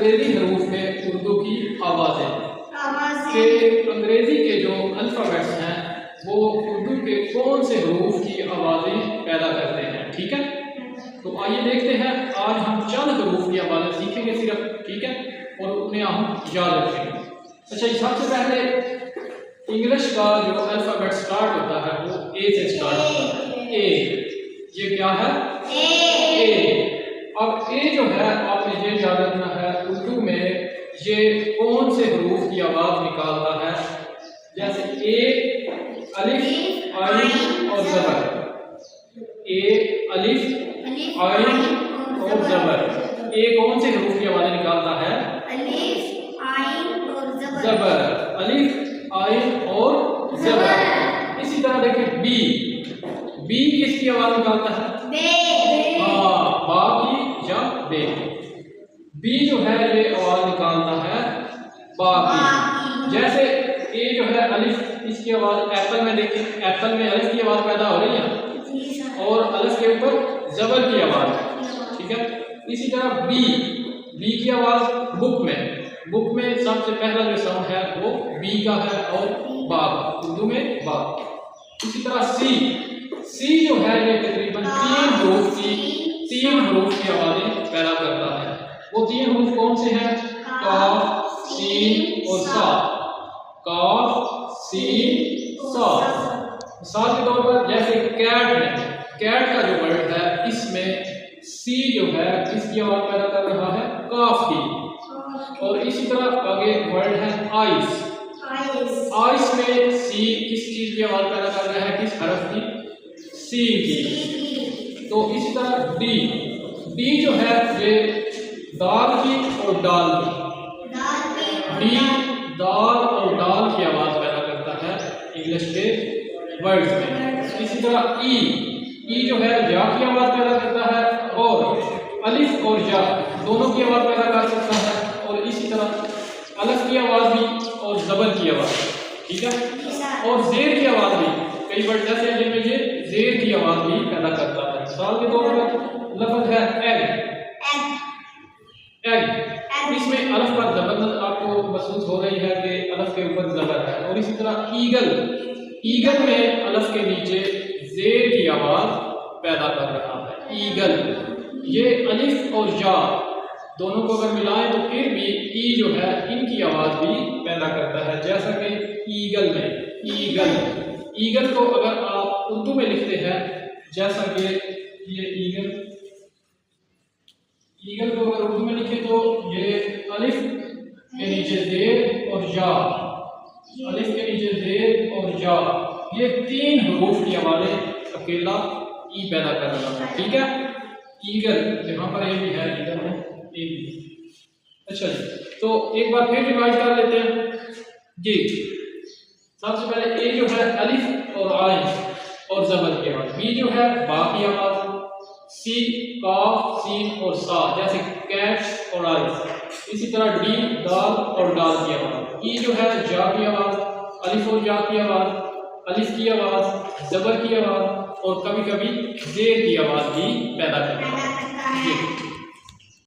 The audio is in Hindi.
अंग्रेजी हरूफ में उर्दू की आवाज़ें के अंग्रेजी के जो अल्फ़ाबेट्स हैं वो उर्दू के कौन से हरूफ की आवाज़ें पैदा करते हैं। ठीक है, तो आइए देखते हैं। आज हम चंद हरूफ की आवाज़ें सीखेंगे सिर्फ, ठीक है, और उन्हें हम याद रखेंगे। अच्छा, सबसे पहले इंग्लिश का जो अल्फ़ाबेट स्टार्ट होता है वो ए से स्टार्ट होता है। ए, ये क्या है? ए। अब ए जो है आपने ये याद रखना है, उर्दू में ये कौन से हरूफ की आवाज़ निकालता है। जैसे ए, अलिफ, आइन और ज़बर। ए, अलिफ, आइन और ज़बर। ए कौन से हरूफ की आवाज़ें निकालता है? अलिफ, आइन और ज़बर। अलिफ, आइन और ज़बर। इसी तरह देखिए बी। बी किसकी आवाज़ निकालता है? बे। हाँ, बा की या बे। बी जो है ये आवाज़ निकालता है बा की। जैसे ए जो है अलिफ, इसकी आवाज़ एप्पल में देखिए, एप्पल में अलिफ की आवाज़ पैदा हो रही है और अलिफ के ऊपर ज़बर की आवाज़। ठीक है, इसी तरह बी। बी की आवाज़ बुक में। बुक में सबसे पहला जो साउंड है वो बी का है और बा, उर्दू में बा। इसी तरह सी। सी जो है ये तकरीबन तीन हरूफ की आवाज़ें पैदा करता है। वो तीन हरूफ कौन से हैं? काफ, सीन और सा। काफ, सीन, सा। मिसाल के तौर पर जैसे कैट में, कैट का जो वर्ड है इसमें सी जो है किसकी आवाज़ पैदा कर रहा है? काफ की। और इसी तरह आगे वर्ड है आइस। आइस में सी किस चीज़ की आवाज़ पैदा कर रहा है? किस हरफ की? सी की। तो इसी तरह डी। डी जो है ये दाल की और डाल की। डी दाल और डाल की आवाज़ पैदा करता है इंग्लिश के वर्ड्स में। इसी तरह ई। ई जो है या की आवाज़ पैदा करता है और अलिफ और या दोनों की आवाज़ पैदा कर सकता है। और इसी तरह अलफ की आवाज़ भी और ज़बर की आवाज़। ठीक है, और ज़ेर की आवाज़ भी कई वर्ड ऐसे हैं जिनमें ये ज़ेर की आवाज़ भी पैदा करता है। मिसाल के तौर पर लफ्ज़ है एग। एग, इसमें अलफ पर ज़बर आपको महसूस हो रही है कि अलफ के ऊपर ज़बर है। और इसी तरह ईगल। ईगल में अलफ के नीचे ज़ेर की आवाज़ पैदा कर रहा है, ईगल। ये अलिफ और या दोनों को अगर मिलाएं तो फिर भी ई जो है इनकी आवाज़ भी पैदा करता है। जैसा कि ईगल में ईगल। ईगल को अगर आप उर्दू में लिखते हैं, जैसा कि ये ईगल, ईगल को अगर उर्दू में लिखे तो ये अलिफ के नीचे ज़ेर और या, अलिफ के नीचे ज़ेर और या, ये तीन हरूफ की आवाज़ें अकेला ई पैदा कर रहा है। ठीक है, ईगल यहाँ पर ये भी है, ईगल में ए भी। अच्छा जी, तो एक बार फिर रिवाइज कर लेते हैं जी। सबसे पहले ए जो है अलिफ और आइन और ज़बर की आवाज़। बी जो है बा की आवाज़। सी काफ, सीन और सा, जैसे कैट और आइस। इसी तरह डी दाल और डाल की आवाज़। ई जो है जा की आवाज़, अलिफ और या की आवाज़, अलिफ की आवाज़, ज़बर की आवाज़ और कभी कभी ज़ेर की आवाज़ भी पैदा करता है।